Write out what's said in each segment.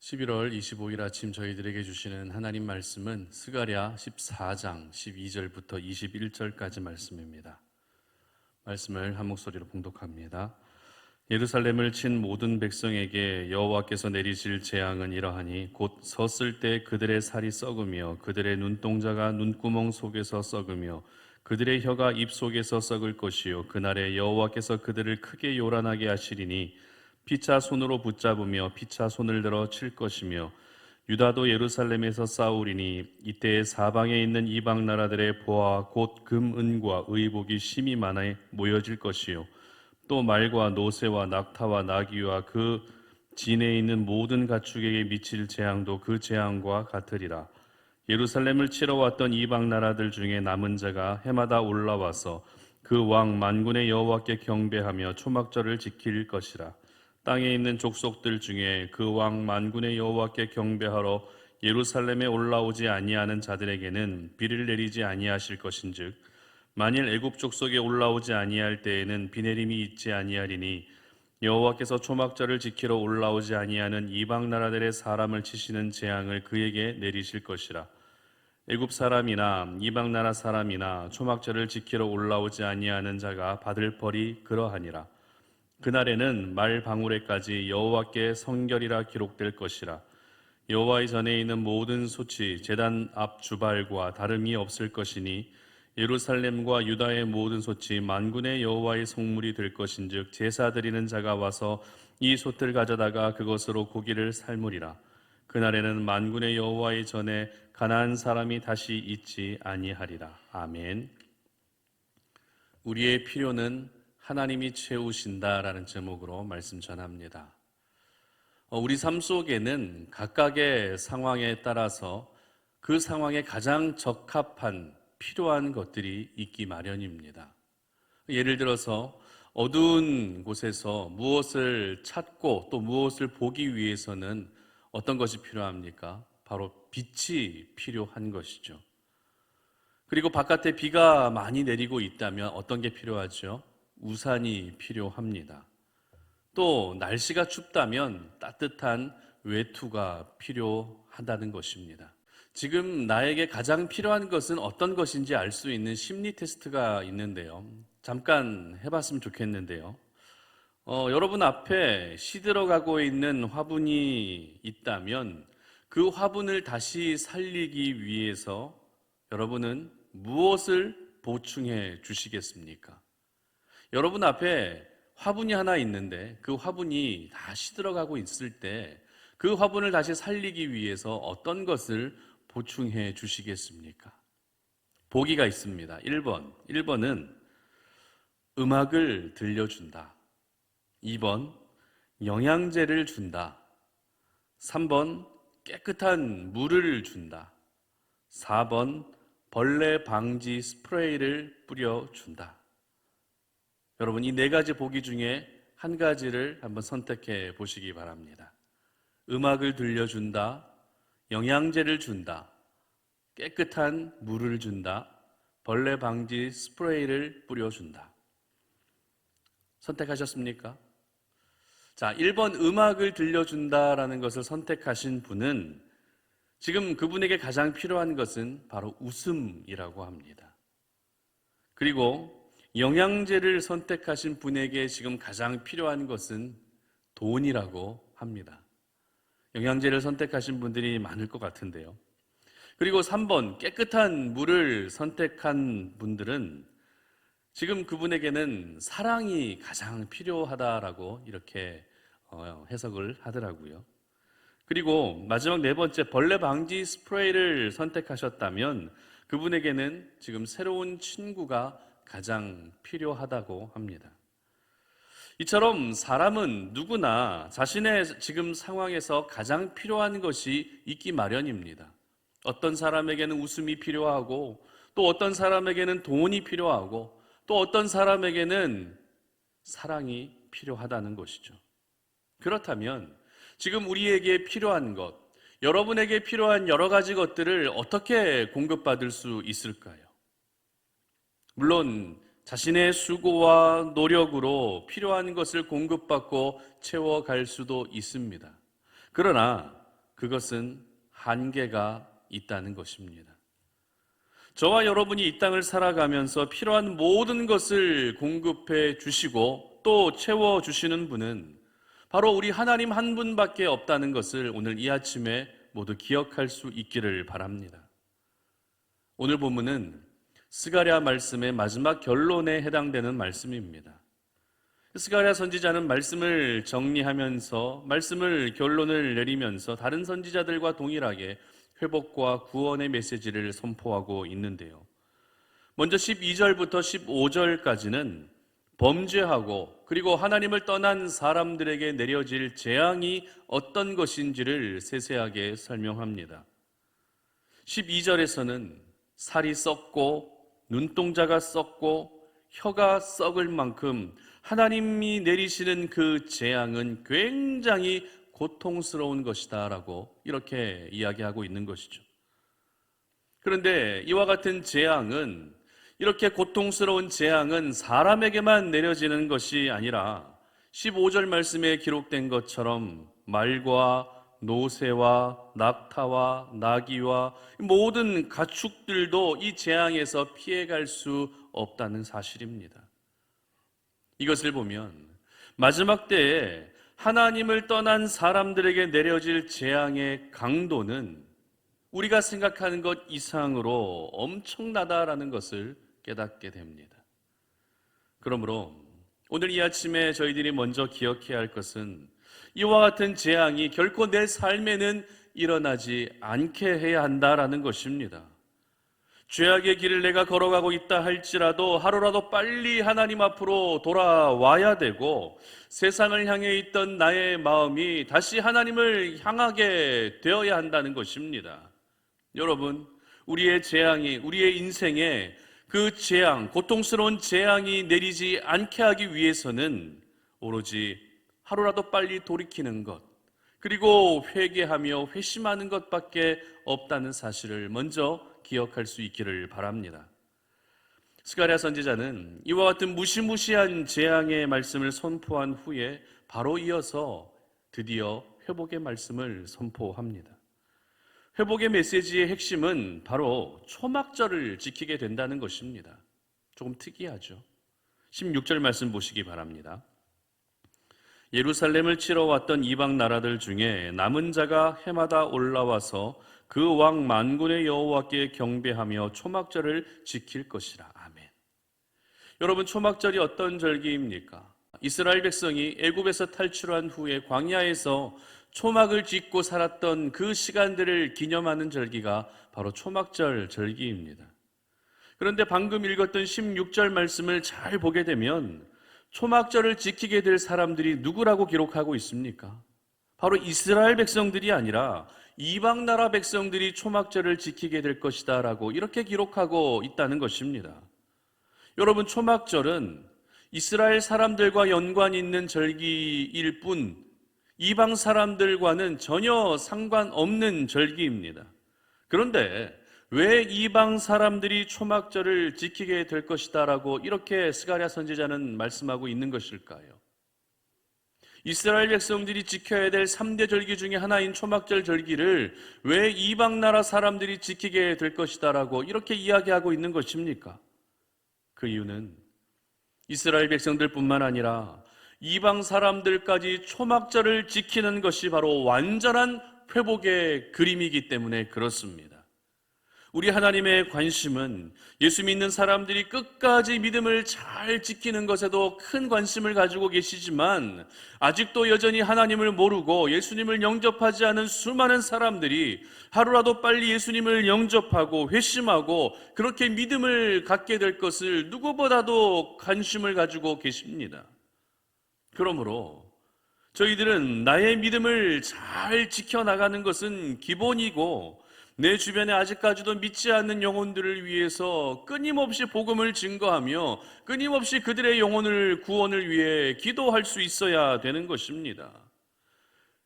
11월 25일 아침 저희들에게 주시는 하나님 말씀은 스가랴 14장 12절부터 21절까지 말씀입니다. 말씀을 한 목소리로 봉독합니다. 예루살렘을 친 모든 백성에게 여호와께서 내리실 재앙은 이러하니 곧 섰을 때 그들의 살이 썩으며 그들의 눈동자가 눈구멍 속에서 썩으며 그들의 혀가 입 속에서 썩을 것이요 그날에 여호와께서 그들을 크게 요란하게 하시리니 피차 손으로 붙잡으며 피차 손을 들어 칠 것이며 유다도 예루살렘에서 싸우리니 이때에 사방에 있는 이방 나라들의 보화 곧 금, 은과 의복이 심히 많아 모여질 것이요 또 말과 노새와 낙타와 나귀와 그 진에 있는 모든 가축에게 미칠 재앙도 그 재앙과 같으리라. 예루살렘을 치러 왔던 이방 나라들 중에 남은 자가 해마다 올라와서 그 왕 만군의 여호와께 경배하며 초막절을 지킬 것이라. 땅에 있는 족속들 중에 그 왕 만군의 여호와께 경배하러 예루살렘에 올라오지 아니하는 자들에게는 비를 내리지 아니하실 것인즉 만일 애굽 족속에 올라오지 아니할 때에는 비 내림이 있지 아니하리니 여호와께서 초막절을 지키러 올라오지 아니하는 이방 나라들의 사람을 치시는 재앙을 그에게 내리실 것이라. 애굽 사람이나 이방 나라 사람이나 초막절을 지키러 올라오지 아니하는 자가 받을 벌이 그러하니라. 그날에는 말 방울에까지 여호와께 성결이라 기록될 것이라. 여호와의 전에 있는 모든 솥이 제단 앞 주발과 다름이 없을 것이니 예루살렘과 유다의 모든 솥이 만군의 여호와의 성물이 될 것인즉 제사 드리는 자가 와서 이 솥을 가져다가 그것으로 고기를 삶으리라. 그날에는 만군의 여호와의 전에 가나안 사람이 다시 있지 아니하리라. 아멘. 우리의 필요는 하나님이 채우신다라는 제목으로 말씀 전합니다. 우리 삶 속에는 각각의 상황에 따라서 그 상황에 가장 적합한 필요한 것들이 있기 마련입니다. 예를 들어서 어두운 곳에서 무엇을 찾고 또 무엇을 보기 위해서는 어떤 것이 필요합니까? 바로 빛이 필요한 것이죠. 그리고 바깥에 비가 많이 내리고 있다면 어떤 게 필요하죠? 우산이 필요합니다. 또 날씨가 춥다면 따뜻한 외투가 필요하다는 것입니다. 지금 나에게 가장 필요한 것은 어떤 것인지 알 수 있는 심리 테스트가 있는데요. 잠깐 해봤으면 좋겠는데요. 여러분 앞에 시들어가고 있는 화분이 있다면 그 화분을 다시 살리기 위해서 여러분은 무엇을 보충해 주시겠습니까? 여러분 앞에 화분이 하나 있는데 그 화분이 다 시들어가고 있을 때 그 화분을 다시 살리기 위해서 어떤 것을 보충해 주시겠습니까? 보기가 있습니다. 1번은 음악을 들려준다. 2번 영양제를 준다. 3번 깨끗한 물을 준다. 4번 벌레 방지 스프레이를 뿌려준다. 여러분 이 네 가지 보기 중에 한 가지를 한번 선택해 보시기 바랍니다. 음악을 들려준다, 영양제를 준다, 깨끗한 물을 준다, 벌레 방지 스프레이를 뿌려준다. 선택하셨습니까? 자, 1번 음악을 들려준다라는 것을 선택하신 분은 지금 그분에게 가장 필요한 것은 바로 웃음이라고 합니다. 그리고 영양제를 선택하신 분에게 지금 가장 필요한 것은 돈이라고 합니다. 영양제를 선택하신 분들이 많을 것 같은데요. 그리고 3번 깨끗한 물을 선택한 분들은 지금 그분에게는 사랑이 가장 필요하다라고 이렇게 해석을 하더라고요. 그리고 마지막 네 번째 벌레 방지 스프레이를 선택하셨다면 그분에게는 지금 새로운 친구가 가장 필요하다고 합니다. 이처럼 사람은 누구나 자신의 지금 상황에서 가장 필요한 것이 있기 마련입니다. 어떤 사람에게는 웃음이 필요하고 또 어떤 사람에게는 돈이 필요하고 또 어떤 사람에게는 사랑이 필요하다는 것이죠. 그렇다면 지금 우리에게 필요한 것, 여러분에게 필요한 여러 가지 것들을 어떻게 공급받을 수 있을까요? 물론 자신의 수고와 노력으로 필요한 것을 공급받고 채워갈 수도 있습니다. 그러나 그것은 한계가 있다는 것입니다. 저와 여러분이 이 땅을 살아가면서 필요한 모든 것을 공급해 주시고 또 채워 주시는 분은 바로 우리 하나님 한 분밖에 없다는 것을 오늘 이 아침에 모두 기억할 수 있기를 바랍니다. 오늘 본문은 스가랴 말씀의 마지막 결론에 해당되는 말씀입니다. 스가랴 선지자는 말씀을 정리하면서 말씀을 결론을 내리면서 다른 선지자들과 동일하게 회복과 구원의 메시지를 선포하고 있는데요. 먼저 12절부터 15절까지는 범죄하고 그리고 하나님을 떠난 사람들에게 내려질 재앙이 어떤 것인지를 세세하게 설명합니다. 12절에서는 살이 썩고 눈동자가 썩고 혀가 썩을 만큼 하나님이 내리시는 그 재앙은 굉장히 고통스러운 것이다 라고 이렇게 이야기하고 있는 것이죠. 그런데 이와 같은 재앙은, 이렇게 고통스러운 재앙은 사람에게만 내려지는 것이 아니라 15절 말씀에 기록된 것처럼 말과 노새와 낙타와 나귀와 모든 가축들도 이 재앙에서 피해갈 수 없다는 사실입니다. 이것을 보면 마지막 때에 하나님을 떠난 사람들에게 내려질 재앙의 강도는 우리가 생각하는 것 이상으로 엄청나다라는 것을 깨닫게 됩니다. 그러므로 오늘 이 아침에 저희들이 먼저 기억해야 할 것은 이와 같은 재앙이 결코 내 삶에는 일어나지 않게 해야 한다라는 것입니다. 죄악의 길을 내가 걸어가고 있다 할지라도 하루라도 빨리 하나님 앞으로 돌아와야 되고 세상을 향해 있던 나의 마음이 다시 하나님을 향하게 되어야 한다는 것입니다. 여러분, 우리의 재앙이, 우리의 인생에 그 재앙, 고통스러운 재앙이 내리지 않게 하기 위해서는 오로지 하루라도 빨리 돌이키는 것, 그리고 회개하며 회심하는 것밖에 없다는 사실을 먼저 기억할 수 있기를 바랍니다. 스가랴 선지자는 이와 같은 무시무시한 재앙의 말씀을 선포한 후에 바로 이어서 드디어 회복의 말씀을 선포합니다. 회복의 메시지의 핵심은 바로 초막절을 지키게 된다는 것입니다. 조금 특이하죠. 16절 말씀 보시기 바랍니다. 예루살렘을 치러 왔던 이방 나라들 중에 남은 자가 해마다 올라와서 그 왕 만군의 여호와께 경배하며 초막절을 지킬 것이라. 아멘. 여러분, 초막절이 어떤 절기입니까? 이스라엘 백성이 애굽에서 탈출한 후에 광야에서 초막을 짓고 살았던 그 시간들을 기념하는 절기가 바로 초막절 절기입니다. 그런데 방금 읽었던 16절 말씀을 잘 보게 되면 초막절을 지키게 될 사람들이 누구라고 기록하고 있습니까? 바로 이스라엘 백성들이 아니라 이방 나라 백성들이 초막절을 지키게 될 것이다 라고 이렇게 기록하고 있다는 것입니다. 여러분, 초막절은 이스라엘 사람들과 연관이 있는 절기일 뿐 이방 사람들과는 전혀 상관없는 절기입니다. 그런데 왜 이방 사람들이 초막절을 지키게 될 것이다 라고 이렇게 스가랴 선지자는 말씀하고 있는 것일까요? 이스라엘 백성들이 지켜야 될 3대 절기 중에 하나인 초막절 절기를 왜 이방 나라 사람들이 지키게 될 것이다 라고 이렇게 이야기하고 있는 것입니까? 그 이유는 이스라엘 백성들뿐만 아니라 이방 사람들까지 초막절을 지키는 것이 바로 완전한 회복의 그림이기 때문에 그렇습니다. 우리 하나님의 관심은 예수 믿는 사람들이 끝까지 믿음을 잘 지키는 것에도 큰 관심을 가지고 계시지만 아직도 여전히 하나님을 모르고 예수님을 영접하지 않은 수많은 사람들이 하루라도 빨리 예수님을 영접하고 회심하고 그렇게 믿음을 갖게 될 것을 누구보다도 관심을 가지고 계십니다. 그러므로 저희들은 나의 믿음을 잘 지켜나가는 것은 기본이고 내 주변에 아직까지도 믿지 않는 영혼들을 위해서 끊임없이 복음을 증거하며 끊임없이 그들의 영혼을 구원을 위해 기도할 수 있어야 되는 것입니다.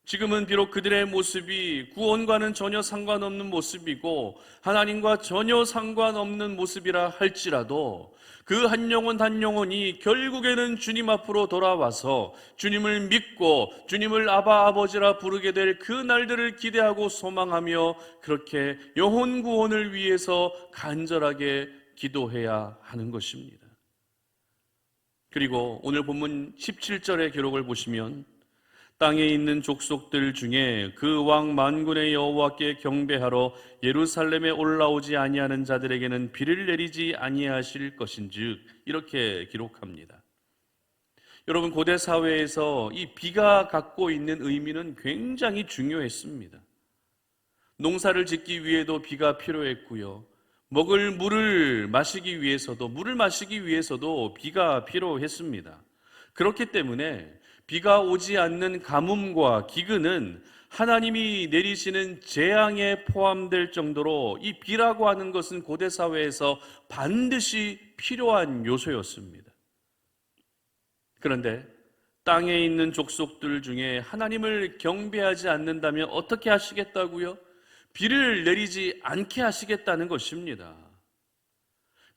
지금은 비록 그들의 모습이 구원과는 전혀 상관없는 모습이고 하나님과 전혀 상관없는 모습이라 할지라도 그 한 영혼 한 영혼이 결국에는 주님 앞으로 돌아와서 주님을 믿고 주님을 아바 아버지라 부르게 될 그 날들을 기대하고 소망하며 그렇게 영혼 구원을 위해서 간절하게 기도해야 하는 것입니다. 그리고 오늘 본문 17절의 기록을 보시면 땅에 있는 족속들 중에 그 왕 만군의 여호와께 경배하러 예루살렘에 올라오지 아니하는 자들에게는 비를 내리지 아니하실 것인즉 이렇게 기록합니다. 여러분, 고대 사회에서 이 비가 갖고 있는 의미는 굉장히 중요했습니다. 농사를 짓기 위해도 비가 필요했고요. 먹을 물을 마시기 위해서도 비가 필요했습니다. 그렇기 때문에 비가 오지 않는 가뭄과 기근은 하나님이 내리시는 재앙에 포함될 정도로 이 비라고 하는 것은 고대 사회에서 반드시 필요한 요소였습니다. 그런데 땅에 있는 족속들 중에 하나님을 경배하지 않는다면 어떻게 하시겠다고요? 비를 내리지 않게 하시겠다는 것입니다.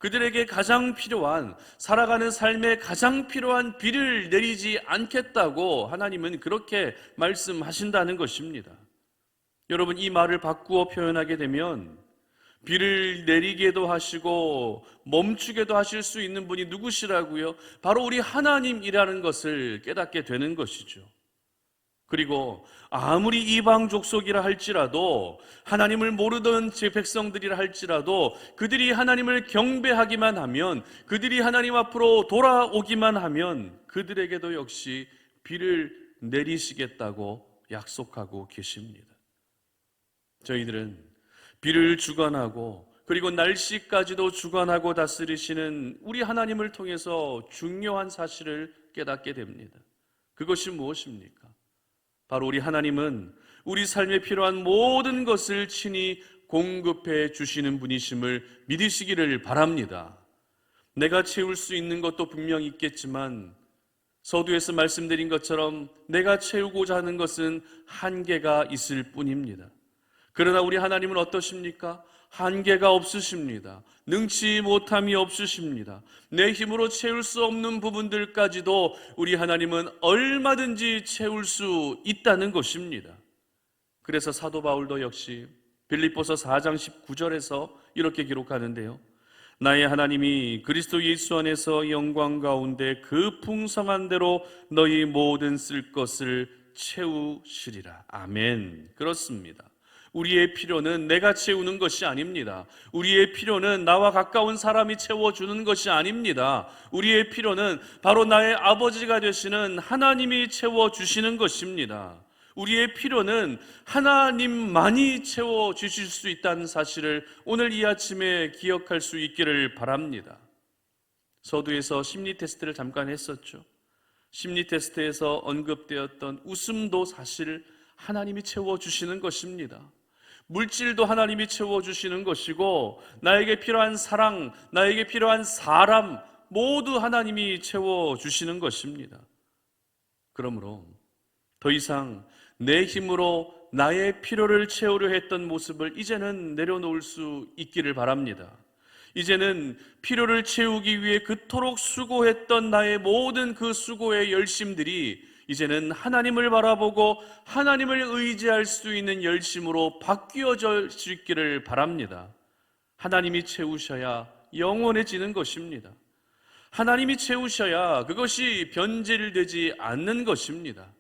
그들에게 가장 필요한, 살아가는 삶에 가장 필요한 비를 내리지 않겠다고 하나님은 그렇게 말씀하신다는 것입니다. 여러분, 이 말을 바꾸어 표현하게 되면 비를 내리게도 하시고 멈추게도 하실 수 있는 분이 누구시라고요? 바로 우리 하나님이라는 것을 깨닫게 되는 것이죠. 그리고 아무리 이방 족속이라 할지라도, 하나님을 모르던 제 백성들이라 할지라도 그들이 하나님을 경배하기만 하면, 그들이 하나님 앞으로 돌아오기만 하면 그들에게도 역시 비를 내리시겠다고 약속하고 계십니다. 저희들은 비를 주관하고 그리고 날씨까지도 주관하고 다스리시는 우리 하나님을 통해서 중요한 사실을 깨닫게 됩니다. 그것이 무엇입니까? 바로 우리 하나님은 우리 삶에 필요한 모든 것을 친히 공급해 주시는 분이심을 믿으시기를 바랍니다. 내가 채울 수 있는 것도 분명히 있겠지만 서두에서 말씀드린 것처럼 내가 채우고자 하는 것은 한계가 있을 뿐입니다. 그러나 우리 하나님은 어떠십니까? 한계가 없으십니다. 능치 못함이 없으십니다. 내 힘으로 채울 수 없는 부분들까지도 우리 하나님은 얼마든지 채울 수 있다는 것입니다. 그래서 사도 바울도 역시 빌립보서 4장 19절에서 이렇게 기록하는데요. 나의 하나님이 그리스도 예수 안에서 영광 가운데 그 풍성한 대로 너희 모든 쓸 것을 채우시리라. 아멘. 그렇습니다. 우리의 필요는 내가 채우는 것이 아닙니다. 우리의 필요는 나와 가까운 사람이 채워주는 것이 아닙니다. 우리의 필요는 바로 나의 아버지가 되시는 하나님이 채워주시는 것입니다. 우리의 필요는 하나님만이 채워주실 수 있다는 사실을 오늘 이 아침에 기억할 수 있기를 바랍니다. 서두에서 심리 테스트를 잠깐 했었죠. 심리 테스트에서 언급되었던 웃음도 사실 하나님이 채워주시는 것입니다. 물질도 하나님이 채워주시는 것이고, 나에게 필요한 사랑, 나에게 필요한 사람 모두 하나님이 채워주시는 것입니다. 그러므로 더 이상 내 힘으로 나의 필요를 채우려 했던 모습을 이제는 내려놓을 수 있기를 바랍니다. 이제는 필요를 채우기 위해 그토록 수고했던 나의 모든 그 수고의 열심들이 이제는 하나님을 바라보고 하나님을 의지할 수 있는 열심으로 바뀌어질 수 있기를 바랍니다. 하나님이 채우셔야 영원해지는 것입니다. 하나님이 채우셔야 그것이 변질되지 않는 것입니다.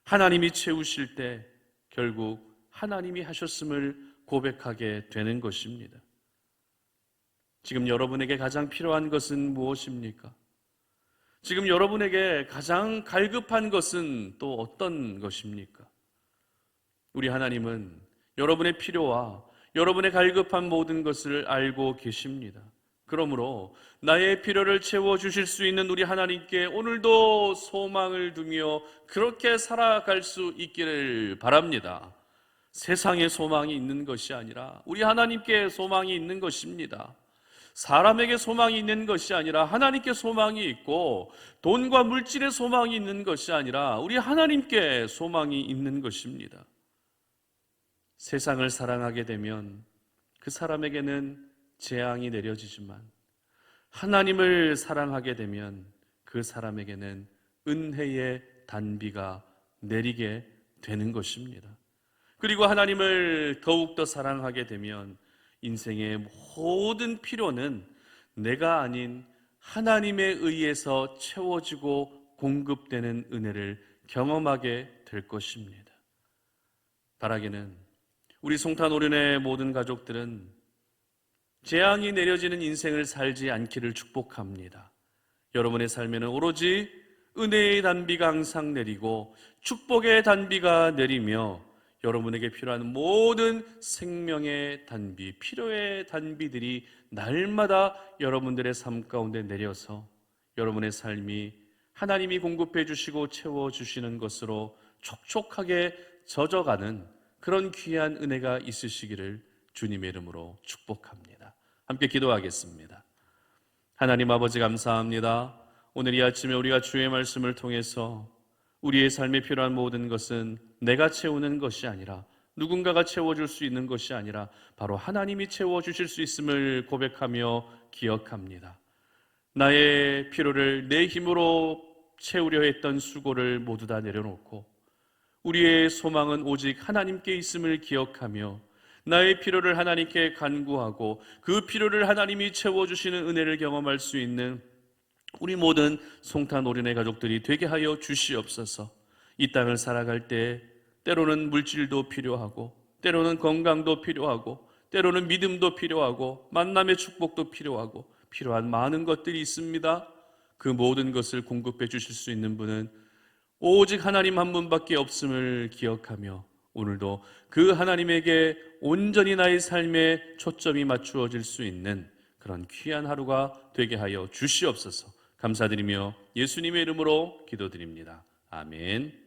하나님이 채우실 때 결국 하나님이 하셨음을 고백하게 되는 것입니다. 지금 여러분에게 가장 필요한 것은 무엇입니까? 지금 여러분에게 가장 갈급한 것은 또 어떤 것입니까? 우리 하나님은 여러분의 필요와 여러분의 갈급한 모든 것을 알고 계십니다. 그러므로 나의 필요를 채워주실 수 있는 우리 하나님께 오늘도 소망을 두며 그렇게 살아갈 수 있기를 바랍니다. 세상에 소망이 있는 것이 아니라 우리 하나님께 소망이 있는 것입니다. 사람에게 소망이 있는 것이 아니라 하나님께 소망이 있고, 돈과 물질의 소망이 있는 것이 아니라 우리 하나님께 소망이 있는 것입니다. 세상을 사랑하게 되면 그 사람에게는 재앙이 내려지지만, 하나님을 사랑하게 되면 그 사람에게는 은혜의 단비가 내리게 되는 것입니다. 그리고 하나님을 더욱더 사랑하게 되면 인생의 모든 필요는 내가 아닌 하나님에 의해서 채워지고 공급되는 은혜를 경험하게 될 것입니다. 바라기는 우리 송탄오륜의 모든 가족들은 재앙이 내려지는 인생을 살지 않기를 축복합니다. 여러분의 삶에는 오로지 은혜의 단비가 항상 내리고 축복의 단비가 내리며 여러분에게 필요한 모든 생명의 단비, 필요의 단비들이 날마다 여러분들의 삶 가운데 내려서 여러분의 삶이 하나님이 공급해 주시고 채워주시는 것으로 촉촉하게 젖어가는 그런 귀한 은혜가 있으시기를 주님의 이름으로 축복합니다. 함께 기도하겠습니다. 하나님 아버지, 감사합니다. 오늘 이 아침에 우리가 주의 말씀을 통해서 우리의 삶에 필요한 모든 것은 내가 채우는 것이 아니라, 누군가가 채워줄 수 있는 것이 아니라 바로 하나님이 채워주실 수 있음을 고백하며 기억합니다. 나의 필요를 내 힘으로 채우려 했던 수고를 모두 다 내려놓고 우리의 소망은 오직 하나님께 있음을 기억하며 나의 필요를 하나님께 간구하고 그 필요를 하나님이 채워주시는 은혜를 경험할 수 있는 우리 모든 송탄오륜의 가족들이 되게 하여 주시옵소서. 이 땅을 살아갈 때 때로는 물질도 필요하고, 때로는 건강도 필요하고, 때로는 믿음도 필요하고, 만남의 축복도 필요하고, 필요한 많은 것들이 있습니다. 그 모든 것을 공급해 주실 수 있는 분은 오직 하나님 한 분밖에 없음을 기억하며 오늘도 그 하나님에게 온전히 나의 삶에 초점이 맞추어질 수 있는 그런 귀한 하루가 되게 하여 주시옵소서. 감사드리며 예수님의 이름으로 기도드립니다. 아멘.